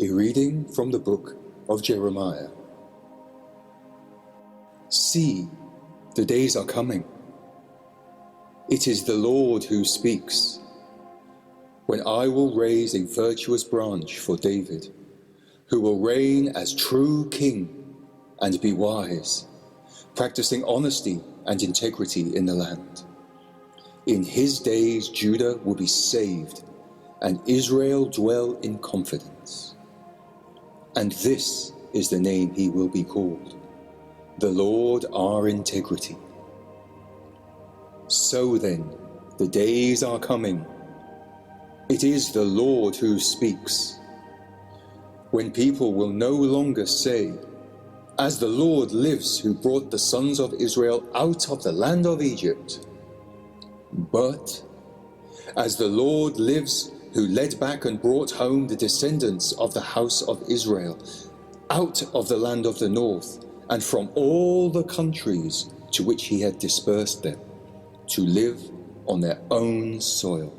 A reading from the book of Jeremiah. See, the days are coming. It is the Lord who speaks, when I will raise a virtuous branch for David, who will reign as true king and be wise, practicing honesty and integrity in the land. In his days Judah will be saved, and Israel dwell in confidence. And this is the name he will be called, the Lord our integrity. So then, the days are coming. It is the Lord who speaks, when people will no longer say, as the Lord lives who brought the sons of Israel out of the land of Egypt, but as the Lord lives who led back and brought home the descendants of the house of Israel out of the land of the north and from all the countries to which he had dispersed them, to live on their own soil.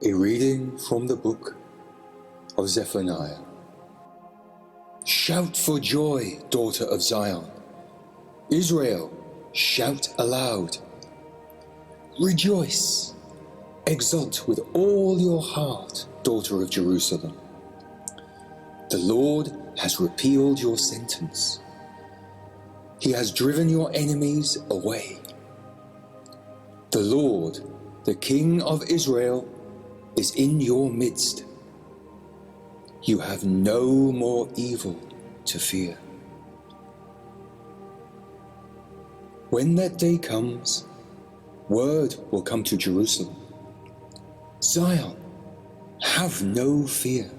A reading from the book of Zephaniah. Shout for joy, daughter of Zion. Israel, shout aloud. Rejoice, exult with all your heart, daughter of Jerusalem. The Lord has repealed your sentence. He has driven your enemies away. The Lord, the King of Israel, is in your midst. You have no more evil to fear. When that day comes, word will come to Jerusalem. Zion, have no fear.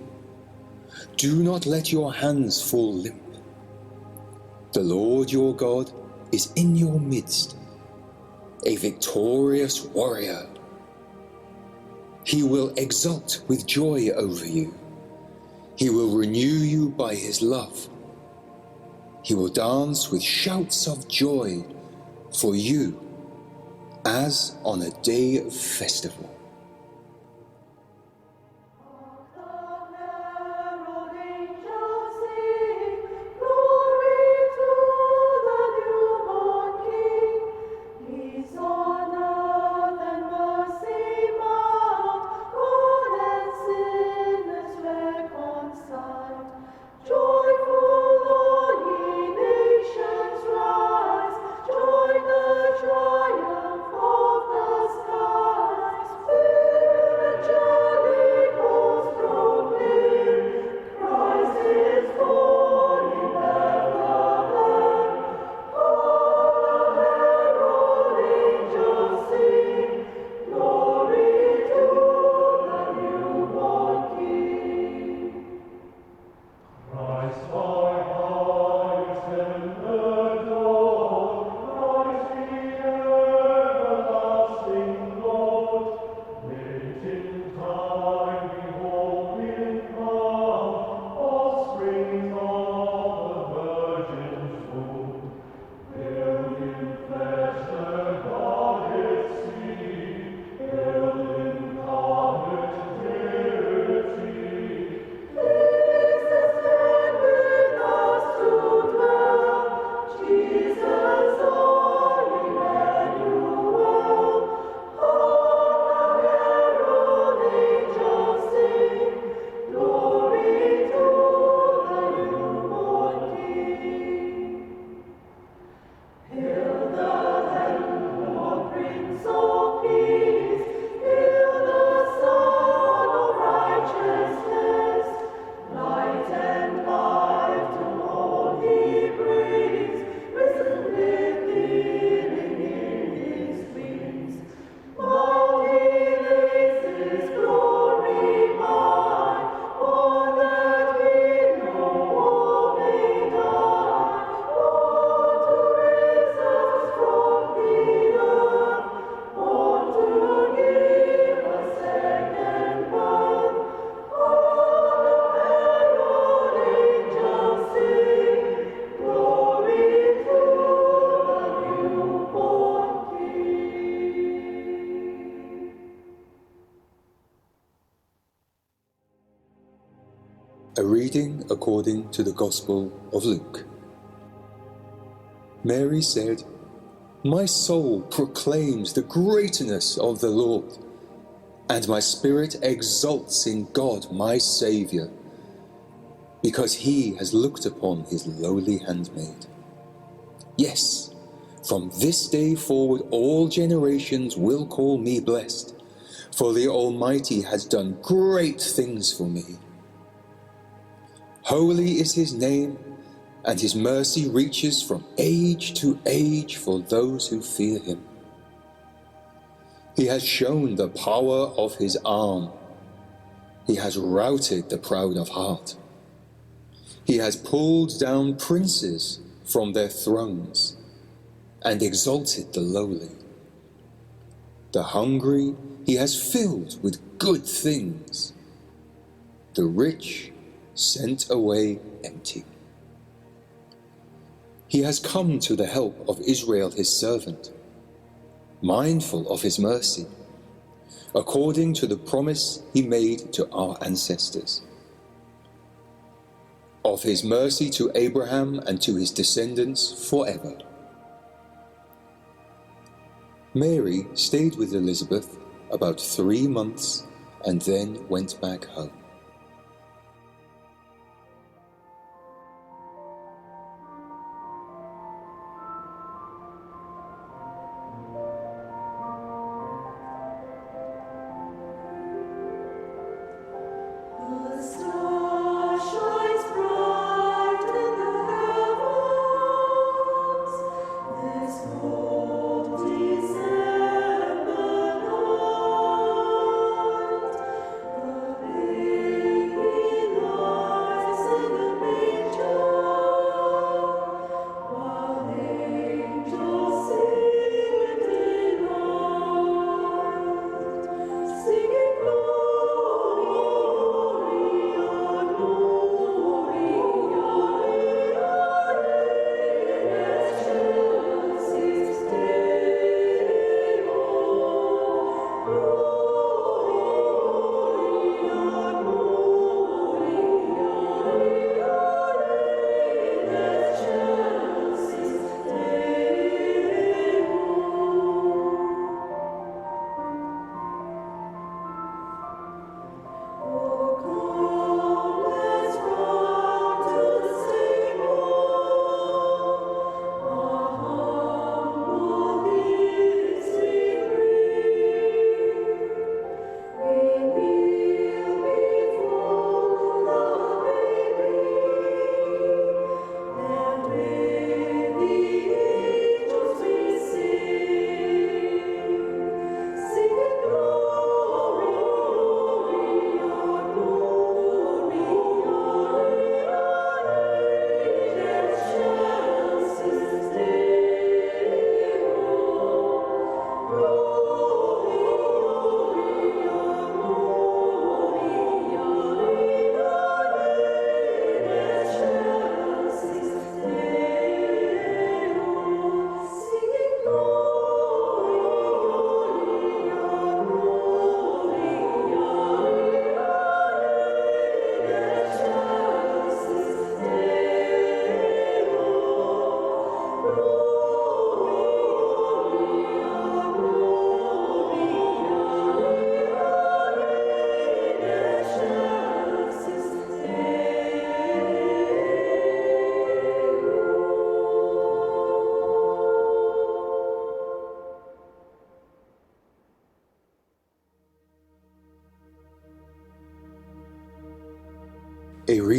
Do not let your hands fall limp. The Lord your God is in your midst, a victorious warrior. He will exult with joy over you. He will renew you by his love. He will dance with shouts of joy for you as on a day of festival. A reading according to the Gospel of Luke. Mary said, "My soul proclaims the greatness of the Lord, and my spirit exults in God my Saviour, because he has looked upon his lowly handmaid. Yes, from this day forward all generations will call me blessed, for the Almighty has done great things for me. Holy is his name, and his mercy reaches from age to age for those who fear him. He has shown the power of his arm. He has routed the proud of heart. He has pulled down princes from their thrones and exalted the lowly. The hungry he has filled with good things. The rich sent away empty. He has come to the help of Israel his servant, mindful of his mercy, according to the promise he made to our ancestors. Of his mercy to Abraham and to his descendants forever." Mary stayed with Elizabeth about 3 months and then went back home. This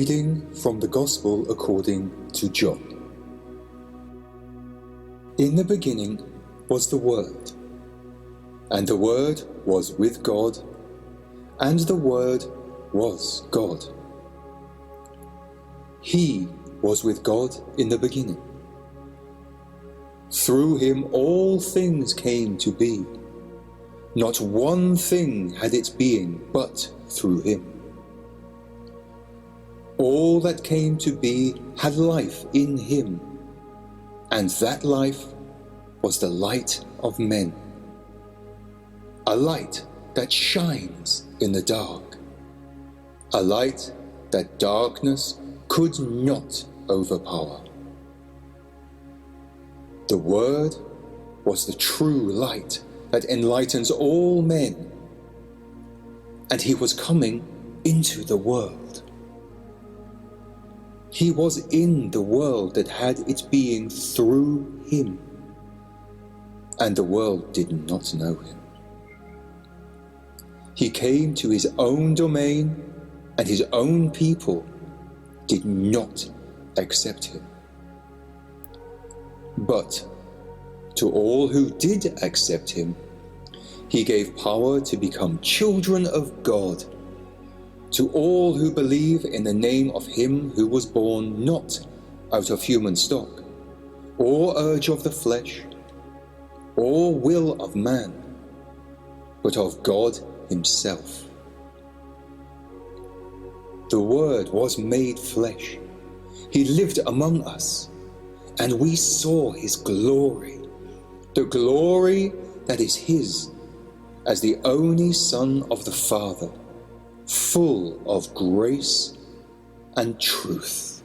reading from the Gospel according to John. In the beginning was the Word, and the Word was with God, and the Word was God. He was with God in the beginning. Through him all things came to be. Not one thing had its being but through him. All that came to be had life in him, and that life was the light of men. A light that shines in the dark, a light that darkness could not overpower. The Word was the true light that enlightens all men, and he was coming into the world. He was in the world that had its being through him, and the world did not know him. He came to his own domain, and his own people did not accept him. But to all who did accept him, he gave power to become children of God, to all who believe in the name of him who was born not out of human stock, or urge of the flesh, or will of man, but of God himself. The Word was made flesh. He lived among us, and we saw his glory, the glory that is his as the only Son of the Father, full of grace and truth.